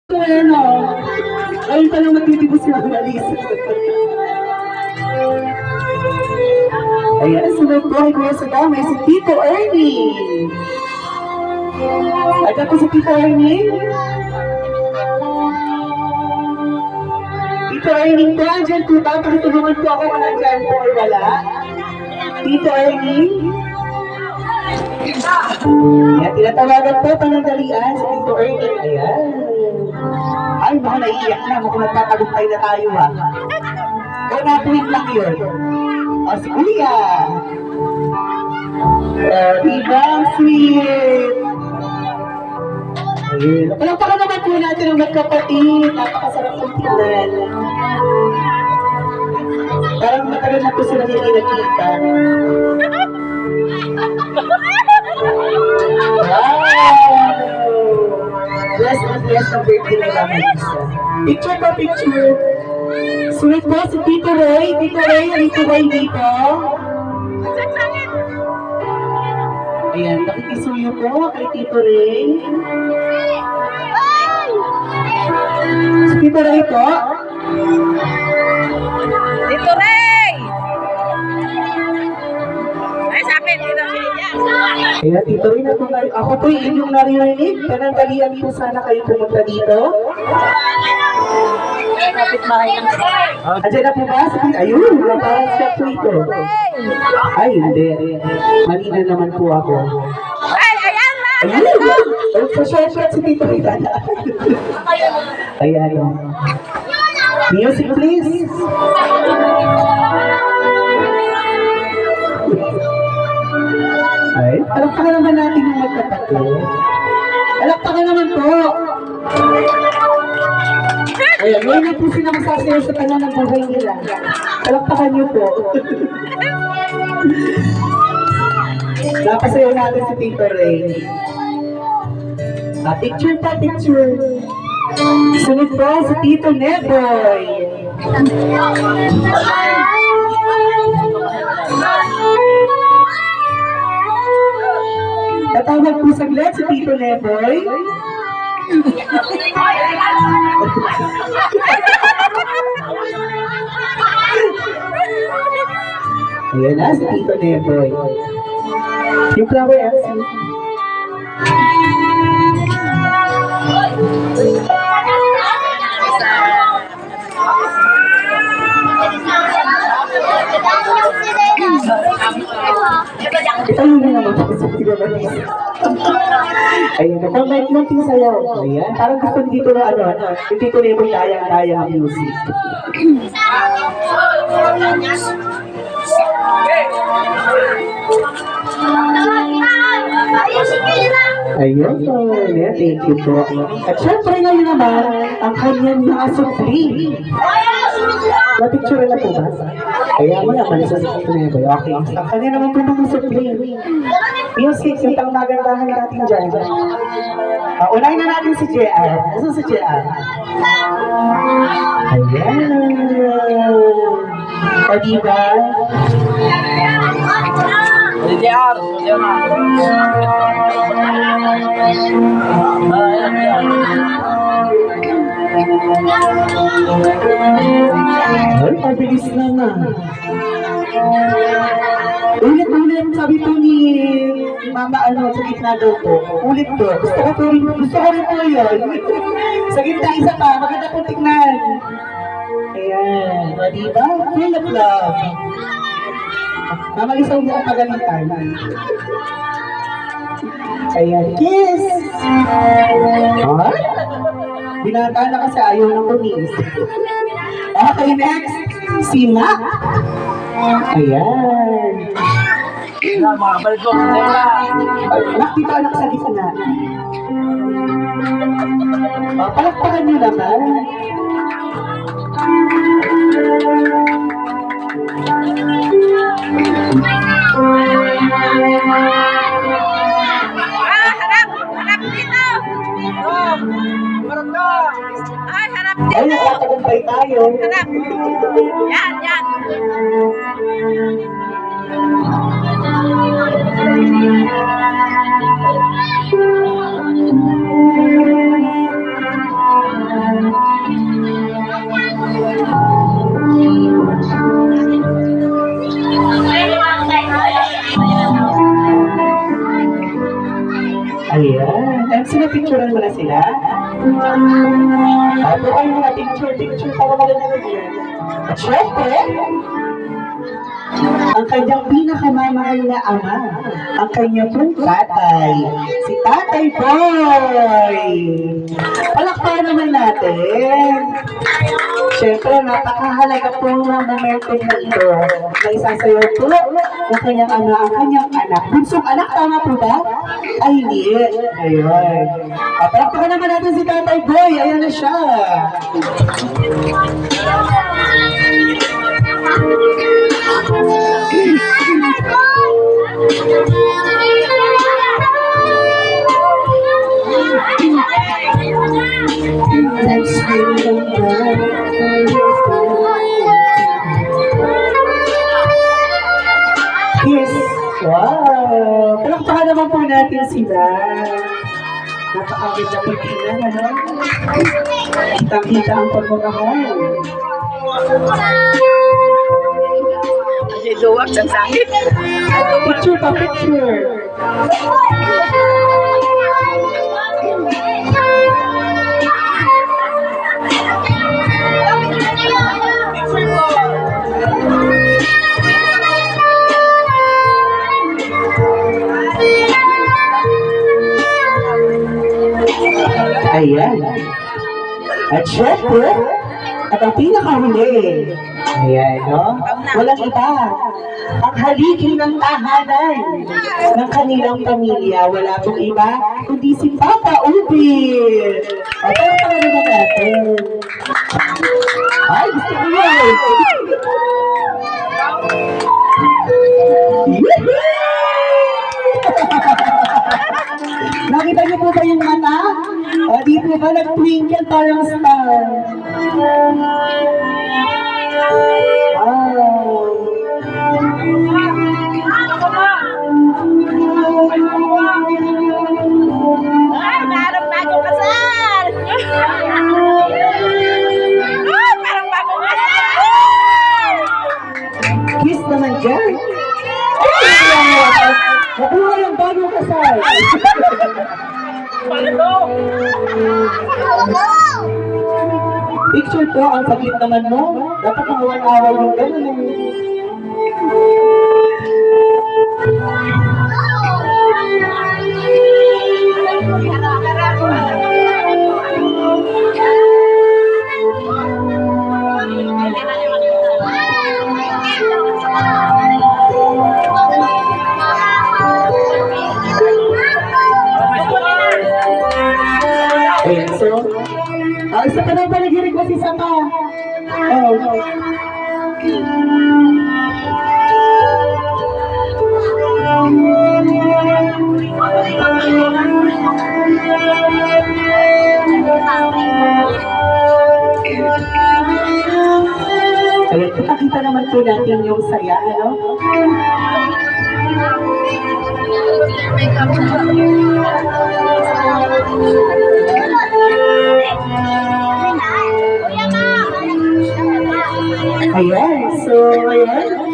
Ano, ayun pa lang matitibos yung analisa. Ayan, sunod po ay kuya sa damay, si Tito Ernie. Agad po si Tito Ernie. Tito Ernie po, andyan po ba? Pakitulungan po ako kung nandyan po or wala. Tito Ernie. Ayan, tinatawagan po panandalian si Tito Ernie. Ayan. Ay, baka naiiyak na. Mukhang nagtatagumpay na tayo ha. O, natuwid lang yun. O, si Kuya. Diba? Sweet. Ayun. Palakpakan naman po natin ang magkapatid. Napakasarap ng tingnan. Parang matagal na po sila hindi nakita. Wow! Bless ang birthday na naman isa. Picture pa, picture. Sunod po si Tito Ray. Tito Ray, Tito Ray dito. Ayan, nakikisuyo po kay Tito Ray. Si Tito Ray po. Tito Ray! Ay, sabi, dito siya. Ayan, Tito Ray na po. Ako po yung inyong naririnig. Panandalian po sana kayo pumunta dito. Kapit bahay lang siya. Andiyan na po ba? Ayun, parang siya po ito. Ay, hindi. Mali na naman po ako. Ay, ayan na! Ayun! Ay, pa-short si Tito Ray. Ayan. Music, please. Ay, alakpakan naman natin yung magkapatid. Alakpakan naman po. Ayan, ngayon na po sila masasayaw sa kanya ng buhay nila. Alakpakan niyo po. Napasayaw natin si Tito Ray. Picture pa, picture. Sunod po si Tito Neboy. Tatawag po saglit si Tito Neboy. Ayan na si Tito Neboy. Yung flower MC. Ayun na naman. Ayan, comment lang yung sayaw. Ayan, parang gusto dito na yung Tito Neboy dayang-daya ang music. Ayun, thank you po. At syempre ngayon naman, ang kanyang nakasupli. Na-picture na po ba? Kaya mo naman sa Tito Neboy. Okay, ang kanya naman po nakasupli. Music, yung pang magandahan natin dyan. Unahin na natin si JR. Nasaan si JR? Ayan. O diba? Si JR. Ay, pabilis naman. Ulit-ulit, sabi po ni Mama sa gitna daw po. Ulit po. Gusto ko rin po yun. Sa gitna, isa pa. Maganda po tignan. Ayan. O diba? Full of love. Mama, isaw mo ang pagalitan. Ayan. Kiss! Ha? Binata na kasi ayaw ng kumis. Okay, next. Si Mac. Ayan. Mga baldo. Mac, dito anak sa gitna. Palakpakan niyo naman. Harap dito! Ay, harap dito! Ay, nakatagumpay tayo. Harap! Yan! napicturean mo na sila? Ito kayo mga picture para malalaman yan. At syempre, ang kanyang pinakamamahal na ama, ang kanyang pong tatay, si Tatay Boy. Palakpakan naman natin. Siyempre, napakahalaga po ng momento na ito na isasayaw po ng kanyang ama, ang kanyang anak. Bunsong anak, tama po ba? Ay, hindi. Ayun. Palakpakan naman natin si Tatay Boy. Ayan na siya. Yes. Wow. Palakpakan naman po natin sila. Napakaganda po tingnan, ano? Kitang-kita ang pagmamahal. Kasi duwag sa sangit. Picture pa, picture. Ayan. At syempre, at ang pinakahuli, ayan, no? Walang iba. Ang haligi ng tahanan ng kanilang pamilya. Wala pong iba, kundi si Papa Ubin. At ang pangalan natin. Ay, gusto ko yun. Nakita niyo po ba yung mata? O, di po ba nag-twinkle parang star? Wow. Ay, parang bagong kasal! Ay, parang bagong kasal! Kiss naman dyan. Nakuha yung bagong kasal. Picture ko, ang saglit naman mo. Dapat nakawan-awan yung gano'n eh. Ayan, so, isa pa na panagirig ko si Sapa. Oh. Ayan, kita naman po natin yung saya, ano? Ayan, so, ayan.